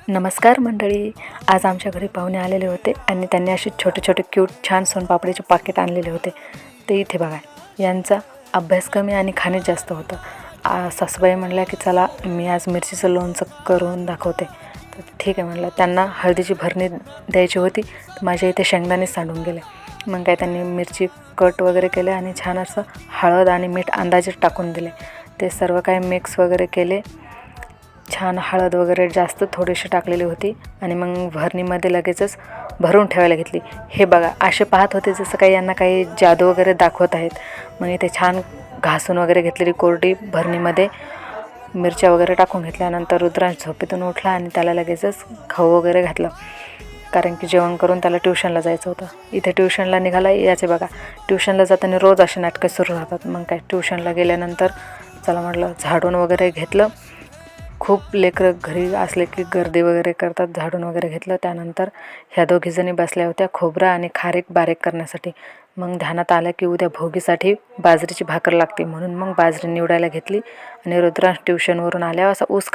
नमस्कार मंडळी. आज आमच्या घरी पाहुणे आलेले होते आणि त्यांनी असे छोटे छोटे क्यूट छान सोनपापडीचे पाकिट आणलेले होते. ते इथे बघा. यांचा अभ्यास कमी आणि खाणे जास्त होतं. सासूबाई म्हणल्या की चला मी आज मिरचीचं लोणचं करून दाखवते. तर ठीक आहे म्हणलं. त्यांना हळदीची भरणी द्यायची होती, तर माझ्या इथे शेंगदाणे सांडून गेले. मग काय त्यांनी मिरची कट वगैरे केले आणि छान असं हळद आणि मीठ अंदाजे टाकून दिले. ते सर्व काही मिक्स वगैरे केले. छान हळद वगैरे जास्त थोडीशी टाकलेली होती आणि मग भरणीमध्ये लगेचच भरून ठेवायला घेतली. हे बघा, असे पाहत होते जसं काही यांना काही जादू वगैरे दाखवत आहेत. मग इथे छान घासून वगैरे घेतलेली कोरडी भरणीमध्ये मिरच्या वगैरे टाकून घेतल्यानंतर रुद्रांश झोपेतून उठला आणि त्याला लगेचच खाऊ वगैरे घातलं, कारण की जेवण करून त्याला ट्युशनला जायचं होतं. इथे ट्युशनला निघाला. याचे बघा, ट्युशनला जाताना रोज असे नाटकं सुरू राहतात. मग काय ट्युशनला गेल्यानंतर चला म्हटलं झाडून वगैरे घेतलं. खूप लेकरं घरी असले की गर्दी वगैरे करतात. झाडून वगैरे घेतलं. त्यानंतर ह्या दोघीजणी बसल्या होत्या खोबरं आणि खारीक बारीक करण्यासाठी. मग ध्यानात आलं की उद्या भोगीसाठी बाजरीची भाकर लागते, म्हणून मग बाजरी निवडायला घेतली आणि रुद्रांश ट्युशनवरून आल्यावर असा ऊस